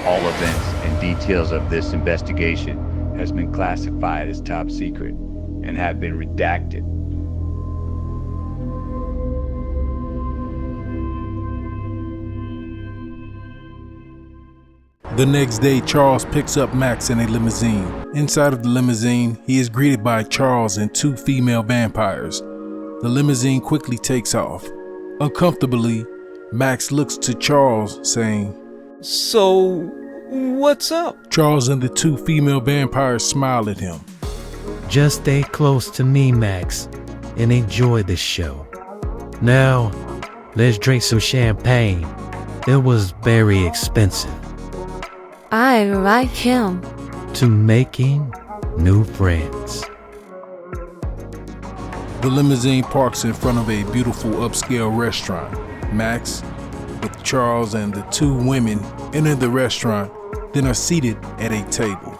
All events and details of this investigation has been classified as top secret and have been redacted. The next day, Charles picks up Max in a limousine. Inside of the limousine, he is greeted by Charles and two female vampires. The limousine quickly takes off. Uncomfortably, Max looks to Charles, saying, "So, what's up?" Charles and the two female vampires smile at him. Just stay close to me, Max, and enjoy the show. Now, let's drink some champagne. It was very expensive. I like him. To making new friends. The limousine parks in front of a beautiful upscale restaurant. Max, with Charles and the two women, enter the restaurant, then are seated at a table.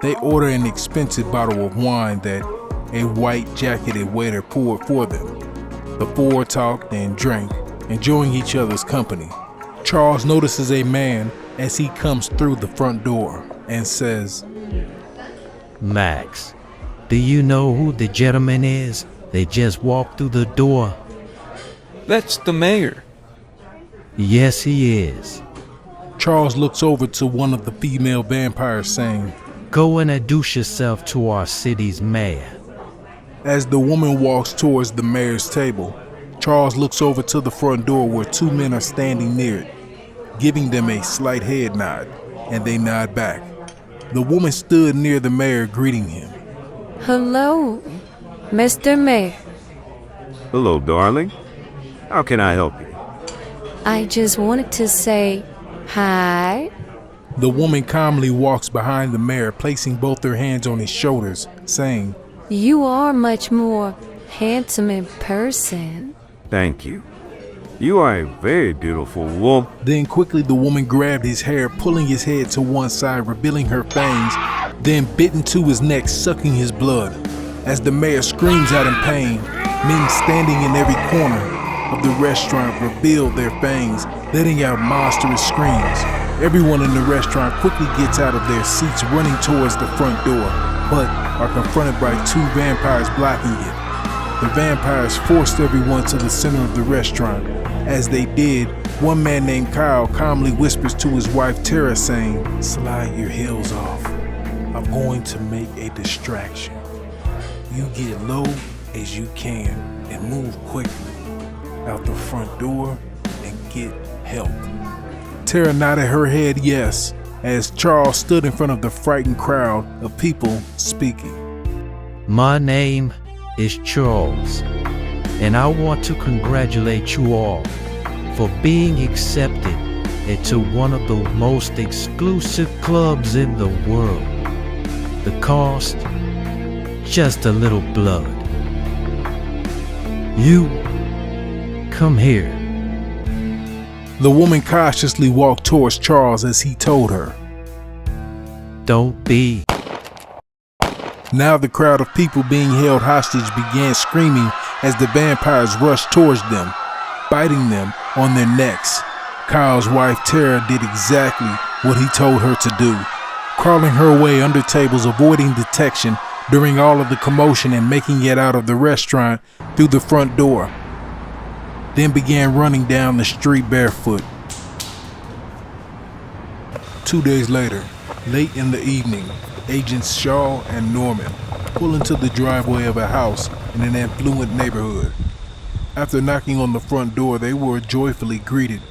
They order an expensive bottle of wine that a white-jacketed waiter poured for them. The four talked and drank, enjoying each other's company. Charles notices a man as he comes through the front door and says, Max, do you know who the gentleman is? They just walked through the door. That's the mayor. Yes, he is. Charles looks over to one of the female vampires saying, Go and introduce yourself to our city's mayor. As the woman walks towards the mayor's table, Charles looks over to the front door where two men are standing near it, giving them a slight head nod, and they nod back. The woman stood near the mayor greeting him. Hello, Mr. Mayor. Hello, darling. How can I help you? I just wanted to say hi. The woman calmly walks behind the mayor, placing both her hands on his shoulders, saying, You are much more handsome in person. Thank you. You are a very beautiful woman. Then quickly the woman grabbed his hair, pulling his head to one side, revealing her fangs, then bit into his neck, sucking his blood. As the mayor screams out in pain, men standing in every corner of the restaurant revealed their fangs, letting out monstrous screams. Everyone in the restaurant quickly gets out of their seats, running towards the front door, but are confronted by two vampires blocking it. The vampires forced everyone to the center of the restaurant. As they did, one man named Kyle calmly whispers to his wife Tara, saying, Slide your heels off. I'm going to make a distraction. You get low as you can and move quickly out the front door and get help. Tara nodded her head yes, as Charles stood in front of the frightened crowd of people speaking. My name is Charles, and I want to congratulate you all for being accepted into one of the most exclusive clubs in the world. The cost? Just a little blood. You, come here. The woman cautiously walked towards Charles as he told her. Don't be. Now the crowd of people being held hostage began screaming as the vampires rushed towards them, biting them on their necks. Kyle's wife Tara did exactly what he told her to do, crawling her way under tables, avoiding detection during all of the commotion and making it out of the restaurant through the front door, then began running down the street barefoot. 2 days later, late in the evening, Agents Shaw and Norman pull into the driveway of a house in an affluent neighborhood. After knocking on the front door, they were joyfully greeted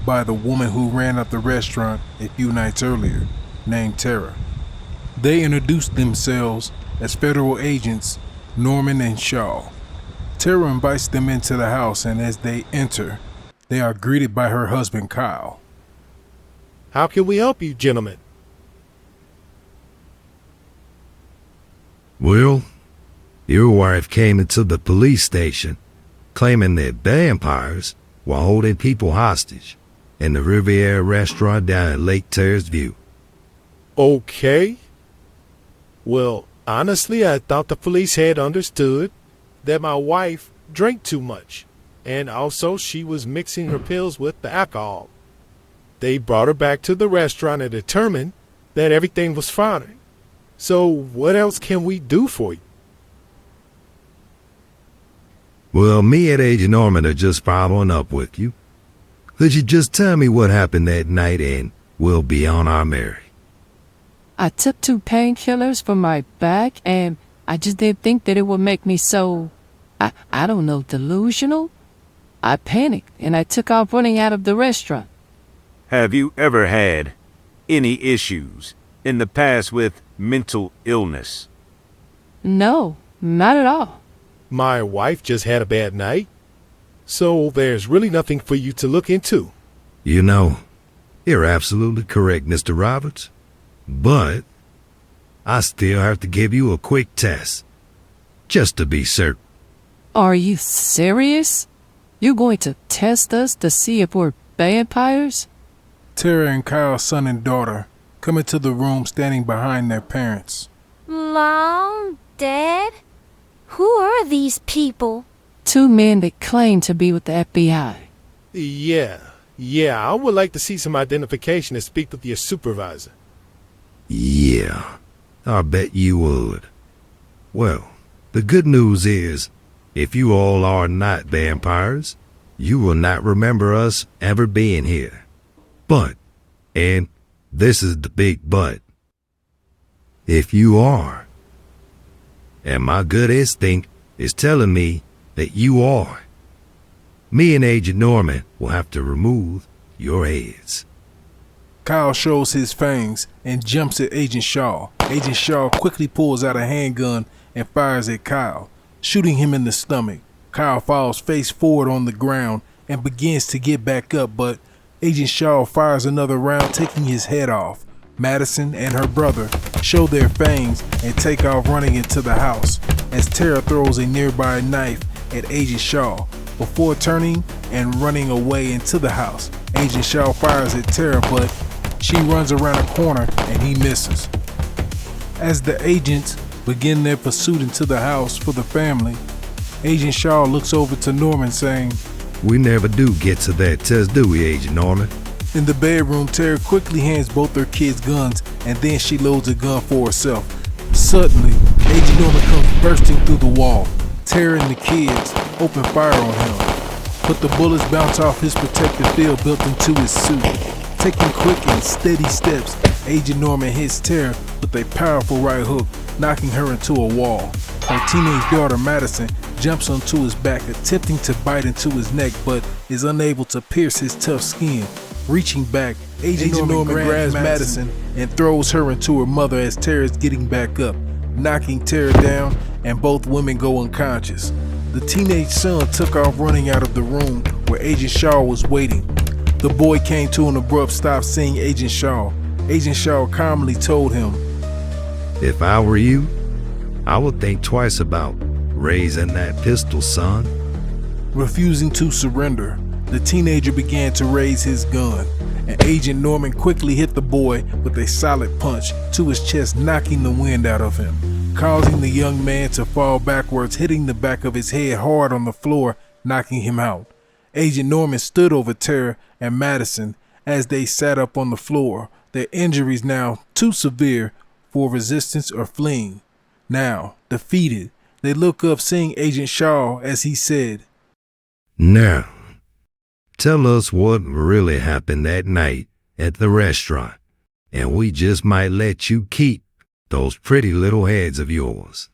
by the woman who ran up the restaurant a few nights earlier, named Tara. They introduced themselves as federal agents Norman and Shaw. Tara invites them into the house, and as they enter, they are greeted by her husband Kyle. How can we help you, gentlemen? Well, your wife came into the police station claiming they're vampires while holding people hostage in the Riviera restaurant down at Lake Terrace View. Okay. Well, honestly, I thought the police had understood that my wife drank too much, and also she was mixing her pills with the alcohol. They brought her back to the restaurant and determined that everything was fine. So what else can we do for you? Well, me and Agent Norman are just following up with you. Could you just tell me what happened that night and we'll be on our merry? I took 2 painkillers for my back, and I just didn't think that it would make me so, I don't know, delusional. I panicked, and I took off running out of the restaurant. Have you ever had any issues in the past with mental illness? No, not at all. My wife just had a bad night, so there's really nothing for you to look into. You know, you're absolutely correct, Mr. Roberts. But I still have to give you a quick test, just to be certain. Are you serious? You're going to test us to see if we're vampires? Tara and Kyle's son and daughter come into the room standing behind their parents. Mom? Dad? Who are these people? 2 men that claim to be with the FBI. Yeah, I would like to see some identification and speak with your supervisor. Yeah, I bet you would. Well, the good news is, if you all are not vampires, you will not remember us ever being here. But, and this is the big but, if you are, and my good instinct is telling me that you are, me and Agent Norman will have to remove your heads. Kyle shows his fangs and jumps at Agent Shaw. Agent Shaw quickly pulls out a handgun and fires at Kyle, shooting him in the stomach. Kyle falls face forward on the ground and begins to get back up, but Agent Shaw fires another round, taking his head off. Madison and her brother show their fangs and take off running into the house as Tara throws a nearby knife at Agent Shaw before turning and running away into the house. Agent Shaw fires at Tara, but she runs around a corner and he misses. As the agents begin their pursuit into the house for the family, Agent Shaw looks over to Norman saying, We never do get to that test, do we, Agent Norman? In the bedroom, Tara quickly hands both her kids guns and then she loads a gun for herself. Suddenly, Agent Norman comes bursting through the wall. Tara and the kids open fire on him, but the bullets bounce off his protective field built into his suit. Taking quick and steady steps, Agent Norman hits Tara with a powerful right hook, knocking her into a wall. Her teenage daughter Madison jumps onto his back, attempting to bite into his neck, but is unable to pierce his tough skin. Reaching back, Agent Norman grabs Madison and throws her into her mother as Tara is getting back up, knocking Tara down, and both women go unconscious. The teenage son took off running out of the room where Agent Shaw was waiting. The boy came to an abrupt stop seeing Agent Shaw. Agent Shaw calmly told him, If I were you, I would think twice about raising that pistol, son. Refusing to surrender, the teenager began to raise his gun, and Agent Norman quickly hit the boy with a solid punch to his chest, knocking the wind out of him, causing the young man to fall backwards, hitting the back of his head hard on the floor, knocking him out. Agent Norman stood over Tara and Madison as they sat up on the floor, their injuries now too severe for resistance or fleeing. Now, defeated, they look up seeing Agent Shaw as he said, Now, tell us what really happened that night at the restaurant, and we just might let you keep those pretty little heads of yours.